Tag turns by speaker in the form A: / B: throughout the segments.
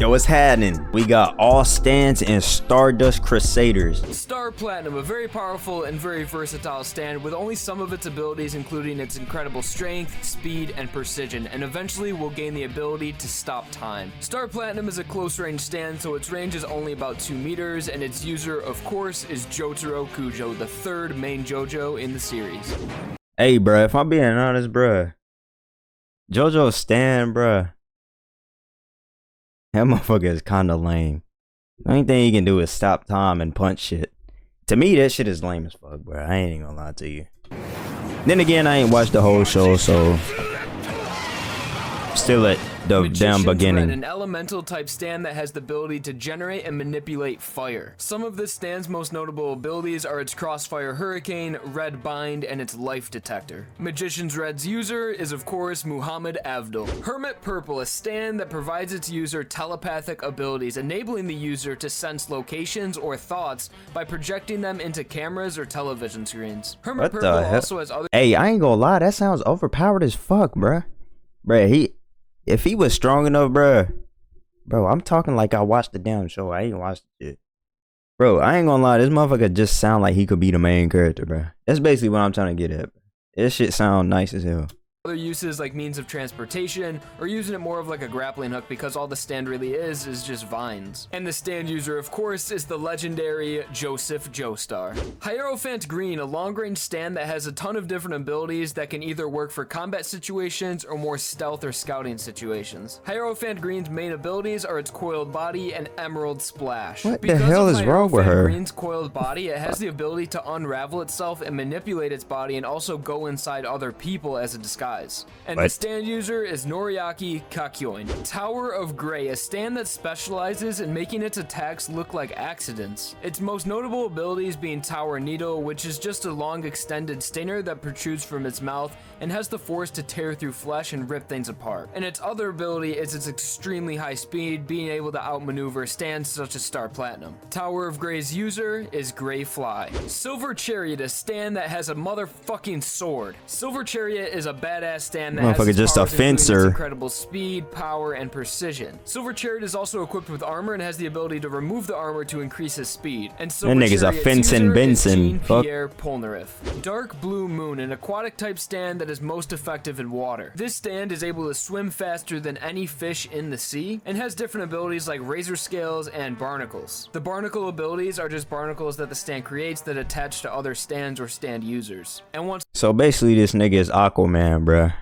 A: Yo, what's happening? We got all stands and Stardust Crusaders.
B: Star Platinum, a very powerful and very versatile stand with only some of its abilities, including its incredible strength, speed, and precision, and eventually will gain the ability to stop time. Star Platinum is a close-range stand, so its range is only about 2 meters, and its user, of course, is Jotaro Kujo, the third main JoJo in the series.
A: Hey, bruh, if I'm being honest, bruh, JoJo's stand, bruh, that motherfucker is kinda lame. The only thing he can do is stop time and punch shit. To me, that shit is lame as fuck, bruh. I ain't even gonna lie to you. Then again, I ain't watched the whole show, so still at the damn beginning.
B: An elemental type stand that has the ability to generate and manipulate fire. Some of this stand's most notable abilities are its Crossfire Hurricane, Red Bind, and its Life Detector. Magician's Red's user is of course Muhammad Avdol. Hermit Purple, a stand that provides its user telepathic abilities, enabling the user to sense locations or thoughts by projecting them into cameras or television screens. Hermit Purple also has other—
A: Hey, I ain't gonna lie, that sounds overpowered as fuck, bruh. Bruh, if he was strong enough, bro, I'm talking like I watched the damn show. I ain't watched the shit. Bro, I ain't gonna lie, this motherfucker just sound like he could be the main character, bro. That's basically what I'm trying to get at. This shit sound nice as hell.
B: Other uses like means of transportation, or using it more of like a grappling hook because all the stand really is just vines. And the stand user, of course, is the legendary Joseph Joestar. Hierophant Green, a long-range stand that has a ton of different abilities that can either work for combat situations or more stealth or scouting situations. Hierophant Green's main abilities are its coiled body and emerald splash.
A: What the hell is wrong with her?
B: Green's coiled body, it has the ability to unravel itself and manipulate its body and also go inside other people as a disguise. And the stand user is Noriaki Kakyoin. Tower of Grey, a stand that specializes in making its attacks look like accidents. Its most notable abilities being Tower Needle, which is just a long extended stinger that protrudes from its mouth and has the force to tear through flesh and rip things apart. And its other ability is its extremely high speed, being able to outmaneuver stands such as Star Platinum. Tower of Grey's user is Grey Fly. Silver Chariot, a stand that has a motherfucking sword. Silver Chariot is a badass stand that has
A: just a fencer.
B: Incredible speed, power, and precision. Silver Chariot is also equipped with armor and has the ability to remove the armor to increase his speed. And Silver
A: That nigga's a fencing Benson.
B: Pierre Polnareff. Dark Blue Moon, an aquatic type stand that is most effective in water. This stand is able to swim faster than any fish in the sea and has different abilities like razor scales and barnacles. The barnacle abilities are just barnacles that the stand creates that attach to other stands or stand users. And once—
A: so basically this nigga is Aquaman, bruh.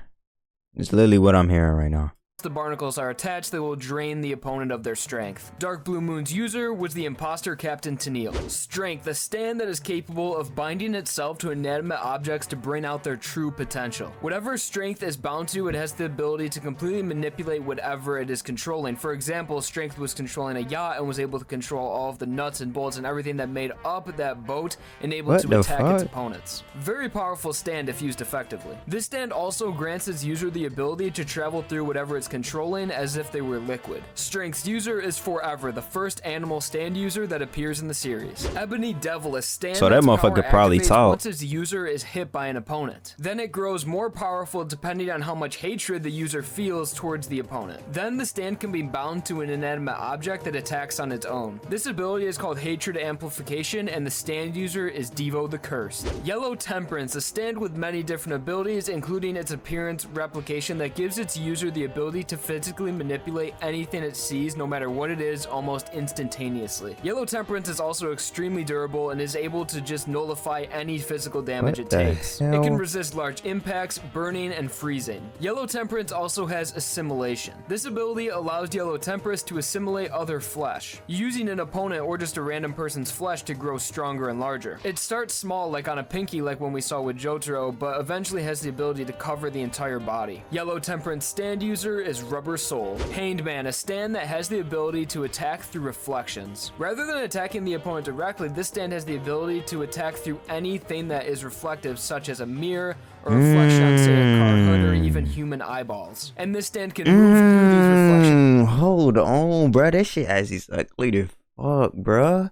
A: It's literally what I'm hearing right now.
B: the barnacles are attached, they will drain the opponent of their strength. Dark Blue Moon's user was the imposter Captain Tennille. Strength, a stand that is capable of binding itself to inanimate objects to bring out their true potential. Whatever strength is bound to, it has the ability to completely manipulate whatever it is controlling. For example, Strength was controlling a yacht and was able to control all of the nuts and bolts and everything that made up that boat and able to attack its opponents. Very powerful stand if used effectively. This stand also grants its user the ability to travel through whatever it's controlling as if they were liquid. Strength's user is Forever, the first animal stand user that appears in the series. Ebony Devil, a stand
A: so that motherfucker probably talk
B: once its user is hit by an opponent. Then it grows more powerful depending on how much hatred the user feels towards the opponent. Then the stand can be bound to an inanimate object that attacks on its own. This ability is called Hatred Amplification, and the stand user is Devo the Cursed. Yellow Temperance, a stand with many different abilities, including its appearance replication that gives its user the ability to physically manipulate anything it sees, no matter what it is, almost instantaneously. Yellow Temperance is also extremely durable and is able to just nullify any physical damage it takes. It can resist large impacts, burning, and freezing. Yellow Temperance also has Assimilation. This ability allows Yellow Temperance to assimilate other flesh, using an opponent or just a random person's flesh to grow stronger and larger. It starts small like on a pinky like when we saw with Jotaro, but eventually has the ability to cover the entire body. Yellow Temperance stand user is Rubber Soul. Hanged Man, a stand that has the ability to attack through reflections. Rather than attacking the opponent directly, this stand has the ability to attack through anything that is reflective, such as a mirror, or reflection on, say, a car hood, or even human eyeballs. And this stand can move through these reflections.
A: Hold on, bruh. That shit actually ugly to fuck, bruh.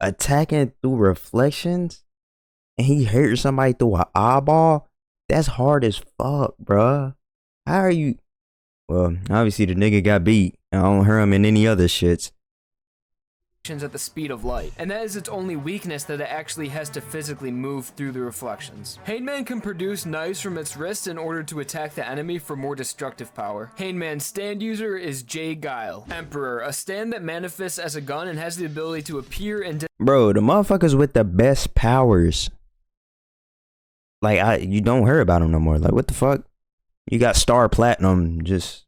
A: Attacking through reflections? And he hurt somebody through an eyeball? That's hard as fuck, bruh. How are you... Well, obviously the nigga got beat. I don't hear him in any other shits.
B: At the speed of light, and that is its only weakness, that it actually has to physically move through the reflections. Hangman can produce knives from its wrist in order to attack the enemy for more destructive power. Hangman's stand user is J. Guile. Emperor, a stand that manifests as a gun and has the ability to appear and
A: bro, the motherfuckers with the best powers. Like, you don't hear about them no more. Like, what the fuck? You got Star Platinum, just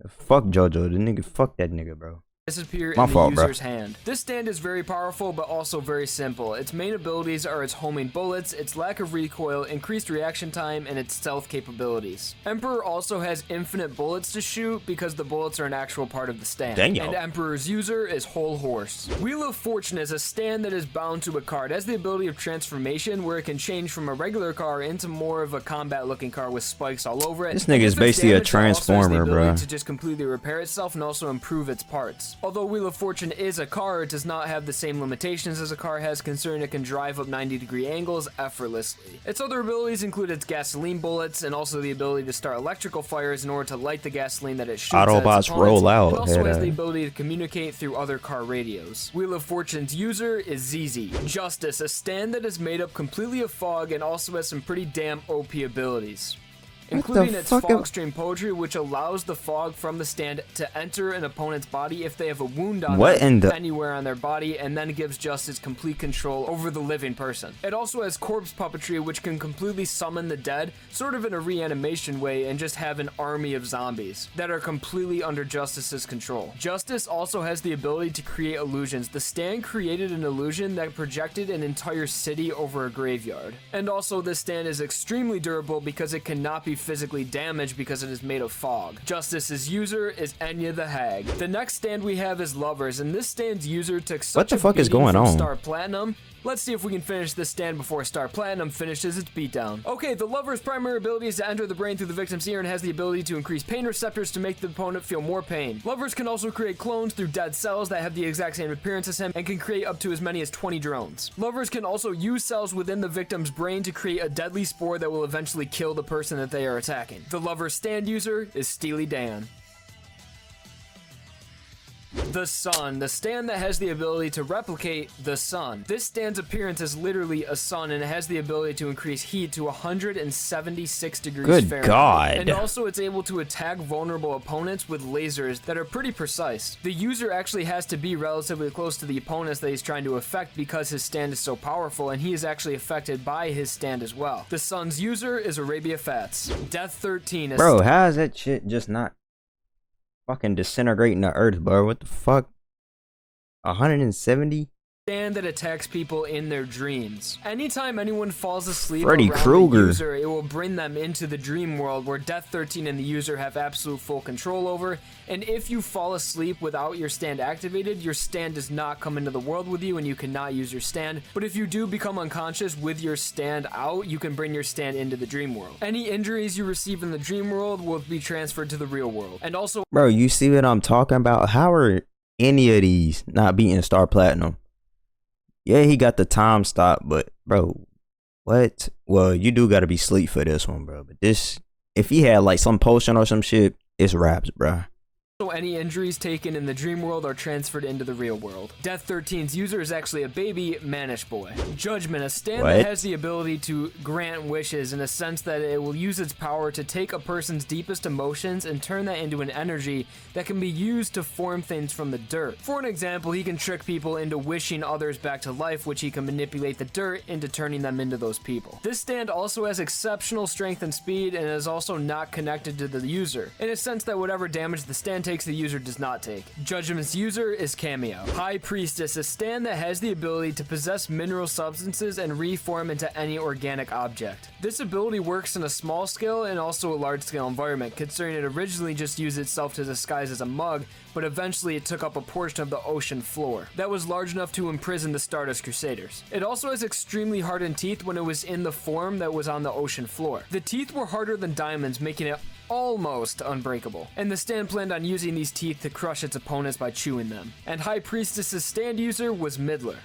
A: fuck JoJo. The nigga, fuck that nigga, bro.
B: Disappear in the user's hand. This stand is very powerful, but also very simple. Its main abilities are its homing bullets, its lack of recoil, increased reaction time, and its stealth capabilities. Emperor also has infinite bullets to shoot because the bullets are an actual part of the stand.
A: Dang.
B: And Emperor's user is Whole Horse. Wheel of Fortune is a stand that is bound to a car. It has the ability of transformation, where it can change from a regular car into more of a combat-looking car with spikes all over it.
A: This nigga is basically a transformer, bro.
B: To just completely repair itself and also improve its parts. Although Wheel of Fortune is a car, it does not have the same limitations as a car has, considering it can drive up 90-degree angles effortlessly. Its other abilities include its gasoline bullets and also the ability to start electrical fires in order to light the gasoline that it shoots.
A: Autobots roll out.
B: It also has the ability to communicate through other car radios. Wheel of Fortune's user is ZZ. Justice, a stand that is made up completely of fog and also has some pretty damn OP abilities, including its fog stream poetry, which allows the fog from the stand to enter an opponent's body if they have a wound on them anywhere on their body, and then gives Justice complete control over the living person. It also has corpse puppetry, which can completely summon the dead, sort of in a reanimation way, and just have an army of zombies that are completely under Justice's control. Justice also has the ability to create illusions. The stand created an illusion that projected an entire city over a graveyard. And also, this stand is extremely durable because it cannot be physically damaged because it is made of fog. Justice's user is Enya the Hag. The next stand we have is Lovers, and this stand's user took such
A: what the fuck is going on?
B: Star Platinum. Let's see if we can finish this stand before Star Platinum finishes its beatdown. Okay, the Lover's primary ability is to enter the brain through the victim's ear and has the ability to increase pain receptors to make the opponent feel more pain. Lovers can also create clones through dead cells that have the exact same appearance as him and can create up to as many as 20 drones. Lovers can also use cells within the victim's brain to create a deadly spore that will eventually kill the person that they are attacking. The Lover's stand user is Steely Dan. The Sun, the stand that has the ability to replicate the sun. This stand's appearance is literally a sun, and it has the ability to increase heat to 176 degrees Fahrenheit.
A: Good God.
B: And also it's able to attack vulnerable opponents with lasers that are pretty precise. The user actually has to be relatively close to the opponents that he's trying to affect because his stand is so powerful, and he is actually affected by his stand as well. The Sun's user is Arabia Fats. Death 13.
A: Bro, how is that shit just not fucking disintegrating the earth, bro? What the fuck? 170?
B: Stand that attacks people in their dreams. Anytime anyone falls asleep
A: Freddy
B: around
A: Krueger.
B: the user, it will bring them into the dream world where Death 13 and the user have absolute full control over. And if you fall asleep without your stand activated, your stand does not come into the world with you and you cannot use your stand. But if you do become unconscious with your stand out, you can bring your stand into the dream world. Any injuries you receive in the dream world will be transferred to the real world. And also,
A: bro, you see what I'm talking about? How are any of these not beating Star Platinum? Yeah, he got the time stop, but bro, what? Well, you do gotta be sleep for this one, bro. But this, if he had like some potion or some shit, it's raps, bro.
B: So any injuries taken in the dream world are transferred into the real world. Death 13's user is actually a baby Manish boy. Judgment, a stand that has the ability to grant wishes in a sense that it will use its power to take a person's deepest emotions and turn that into an energy that can be used to form things from the dirt. For an example, he can trick people into wishing others back to life, which he can manipulate the dirt into turning them into those people. This stand also has exceptional strength and speed and is also not connected to the user, in a sense that whatever damage the stand takes, the user does not take. Judgment's user is Cameo. High Priestess, a stand that has the ability to possess mineral substances and reform into any organic object. This ability works in a small scale and also a large scale environment, considering it originally just used itself to disguise as a mug, but eventually it took up a portion of the ocean floor that was large enough to imprison the Stardust Crusaders. It also has extremely hardened teeth when it was in the form that was on the ocean floor. The teeth were harder than diamonds, making it almost unbreakable, and the stand planned on using these teeth to crush its opponents by chewing them. And High Priestess's stand user was Midler.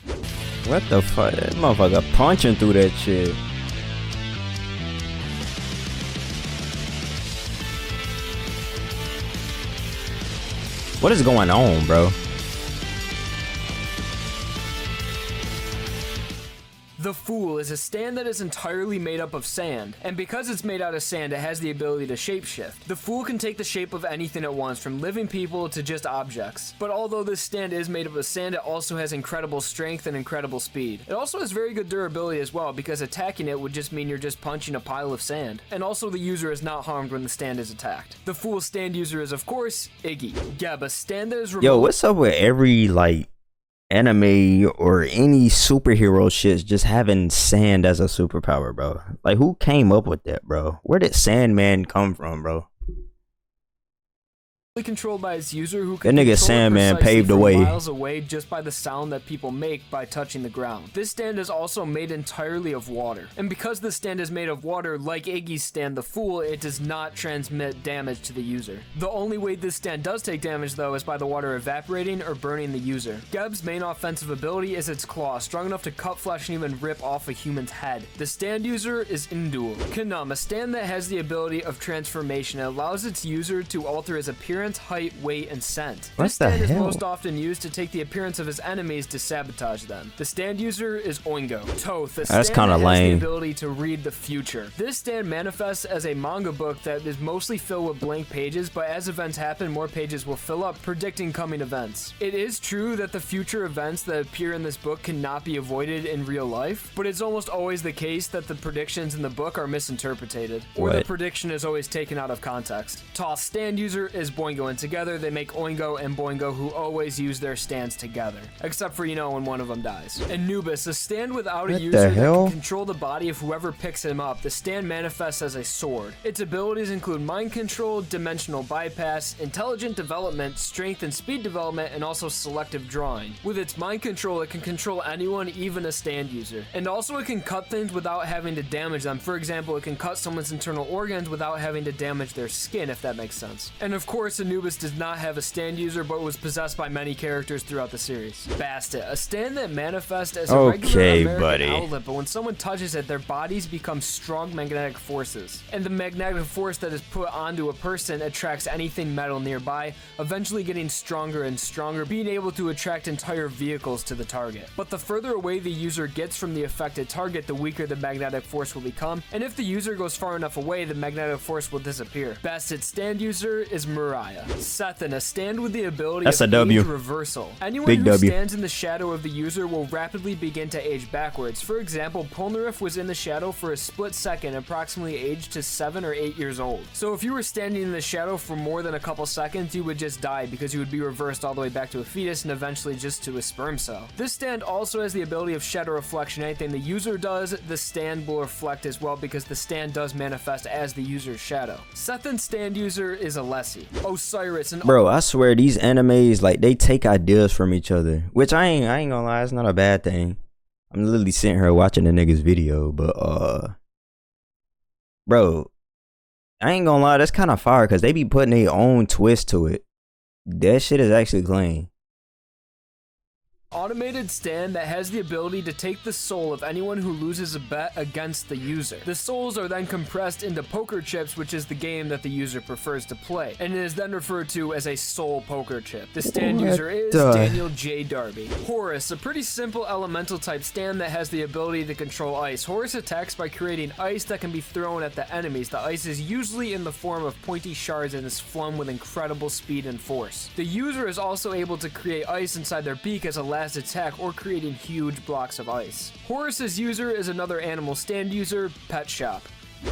A: What the fuck? That motherfucker punching through that shit. What is going on, bro?
B: The Fool is a stand that is entirely made up of sand, and because it's made out of sand, it has the ability to shapeshift. The Fool can take the shape of anything it wants, from living people to just objects. But although this stand is made up of sand, it also has incredible strength and incredible speed. It also has very good durability as well, because attacking it would just mean you're just punching a pile of sand. And also the user is not harmed when the stand is attacked. The Fool stand user is, of course, Iggy. Geb, a stand that is remote.
A: Yo, what's up with every, like, anime or any superhero shit's just having sand as a superpower, bro? Like, who came up with that, bro? Where did Sandman come from, bro?
B: Controlled by its user, who can
A: that nigga Sandman paved the way
B: miles away just by the sound that people make by touching the ground. This stand is also made entirely of water, and because this stand is made of water, like Iggy's stand, the Fool, it does not transmit damage to the user. The only way this stand does take damage, though, is by the water evaporating or burning the user. Geb's main offensive ability is its claw, strong enough to cut flesh and even rip off a human's head. The stand user is Indul. Kanam, a stand that has the ability of transformation. It allows its user to alter his appearance, height, weight, and scent.
A: What
B: this
A: the
B: stand is
A: hell?
B: most often used to take the appearance of his enemies to sabotage them. The stand user is Oingo. Toth, a stand
A: kinda
B: that has
A: lame.
B: the ability to read the future. This stand manifests as a manga book that is mostly filled with blank pages, but as events happen, more pages will fill up, predicting coming events. It is true that the future events that appear in this book cannot be avoided in real life, but it's almost always the case that the predictions in the book are misinterpreted, or the
A: What?
B: prediction is always taken out of context. Toth's stand user is Boingo, and together they make Oingo and Boingo, who always use their stands together, except for, you know, when one of them dies. Anubis, a stand without a
A: What the
B: user that
A: hell?
B: can control the body of whoever picks him up. The stand manifests as a sword. Its abilities include mind control, dimensional bypass, intelligent development, strength and speed development, and also selective drawing. With its mind control, it can control anyone, even a stand user. And also it can cut things without having to damage them. For example, it can cut someone's internal organs without having to damage their skin, if that makes sense. And of course, Anubis does not have a stand user, but was possessed by many characters throughout the series. Bastet, a stand that manifests as a regular
A: Okay,
B: American
A: buddy.
B: outlet, but when someone touches it, their bodies become strong magnetic forces. And the magnetic force that is put onto a person attracts anything metal nearby, eventually getting stronger and stronger, being able to attract entire vehicles to the target. But the further away the user gets from the affected target, the weaker the magnetic force will become, and if the user goes far enough away, the magnetic force will disappear. Bastet's stand user is Mariah. Sethan, a stand with the ability
A: That's
B: of
A: a W.
B: age reversal. Anyone
A: Big
B: who
A: W.
B: stands in the shadow of the user will rapidly begin to age backwards. For example, Polnareff was in the shadow for a split second, approximately aged to 7 or 8 years old. So if you were standing in the shadow for more than a couple seconds, you would just die because you would be reversed all the way back to a fetus and eventually just to a sperm cell. This stand also has the ability of shadow reflection. Anything the user does, the stand will reflect as well, because the stand does manifest as the user's shadow. Sethan's stand user is Alessi. Osiris, an
A: Bro, I swear these animes, like, they take ideas from each other, which I ain't gonna lie, it's not a bad thing. I'm literally sitting here watching the nigga's video, but bro, I ain't gonna lie, that's kind of fire because they be putting their own twist to it. That shit is actually clean.
B: automated stand that has the ability to take the soul of anyone who loses a bet against the user. The souls are then compressed into poker chips, which is the game that the user prefers to play, and it is then referred to as a soul poker chip. The stand user is Daniel J. Darby. Horus, a pretty simple elemental type stand that has the ability to control ice. Horus attacks by creating ice that can be thrown at the enemies. The ice is usually in the form of pointy shards and is flung with incredible speed and force. The user is also able to create ice inside their beak as a last attack, or creating huge blocks of ice. Horus's user is another animal stand user, Pet Shop.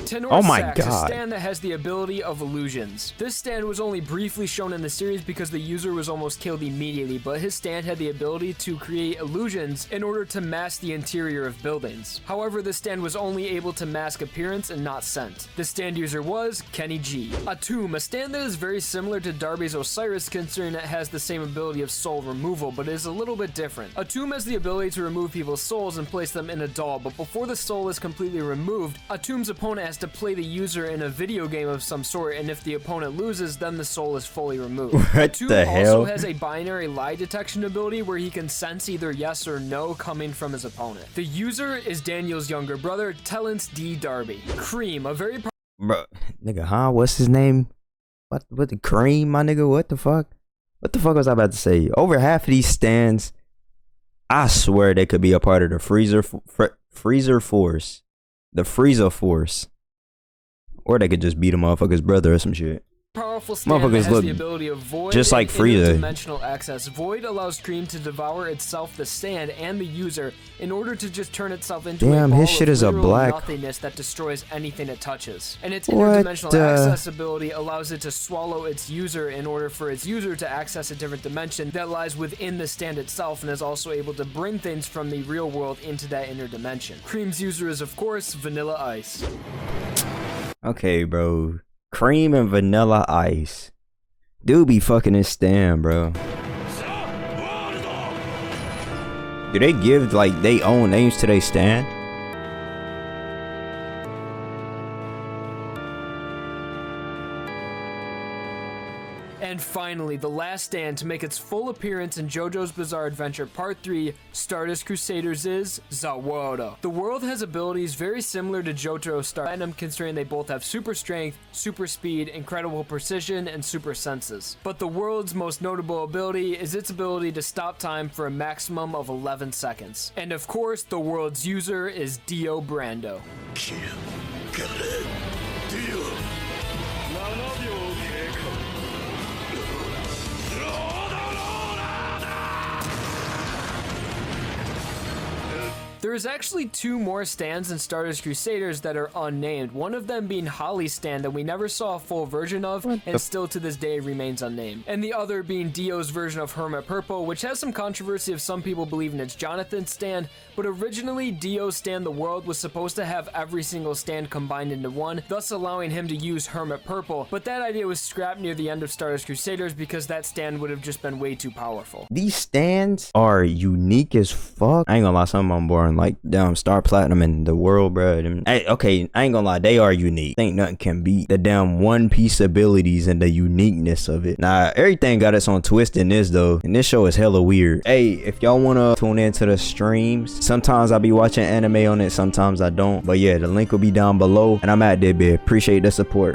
B: Tenor
A: Oh my
B: Sax,
A: God.
B: a stand that has the ability of illusions. This stand was only briefly shown in the series because the user was almost killed immediately, but his stand had the ability to create illusions in order to mask the interior of buildings. However, this stand was only able to mask appearance and not scent. The stand user was Kenny G. Atum, a stand that is very similar to Darby's Osiris, considering it has the same ability of soul removal, but is a little bit different. Atum has the ability to remove people's souls and place them in a doll, but before the soul is completely removed, Atum's opponent has to play the user in a video game of some sort, and if the opponent loses, then the soul is fully removed.
A: What
B: Atum
A: the hell?
B: also has a binary lie detection ability where he can sense either yes or no coming from his opponent. The user is Daniel's younger brother, Tellance D. Darby. Cream, a very
A: Bro, nigga, huh? What's his name? What the cream, my nigga? What the fuck? What the fuck was I about to say? Over half of these stands, I swear they could be a part of the Freezer Force. The Freezer Force. Or they could just beat a motherfucker's brother or some shit.
B: Powerful stand that has the ability of void
A: just like Frieza.
B: Dimensional access. Void allows Cream to devour itself, the stand, and the user in order to just turn itself into a ball
A: his shit
B: of
A: is a black
B: nothingness that destroys anything it touches. And its interdimensional access ability allows it to swallow its user in order for its user to access a different dimension that lies within the stand itself, and is also able to bring things from the real world into that inner dimension. Cream's user is, of course, Vanilla Ice.
A: Okay, bro. Cream and Vanilla Ice. Dude be fucking his stand, bro. Do they give like they own names to their stand?
B: And finally, the last stand to make its full appearance in JoJo's Bizarre Adventure Part 3, Stardust Crusaders, is Zawada. The world has abilities very similar to JoJo's Stardust, considering they both have super strength, super speed, incredible precision, and super senses. But the world's most notable ability is its ability to stop time for a maximum of 11 seconds. And of course, the world's user is Dio Brando. There is actually 2 more stands in Stardust Crusaders that are unnamed, one of them being Holly's stand that we never saw a full version of and still to this day remains unnamed, and the other being Dio's version of Hermit Purple, which has some controversy of some people believing it's Jonathan's stand, but originally Dio's stand the world was supposed to have every single stand combined into one, thus allowing him to use Hermit Purple, but that idea was scrapped near the end of Stardust Crusaders because that stand would have just been way too powerful.
A: These stands are unique as fuck. I ain't gonna lie, some of them boring. Like damn Star Platinum in the world, bro. Okay, I ain't gonna lie, they are unique. Think nothing can beat the damn One Piece abilities and the uniqueness of it. Nah, everything got its own twist in this though, and this show is hella weird. Hey, if y'all wanna tune into the streams, sometimes I be watching anime on it, sometimes I don't. But yeah, the link will be down below, and I'm at there, bitch. Appreciate the support.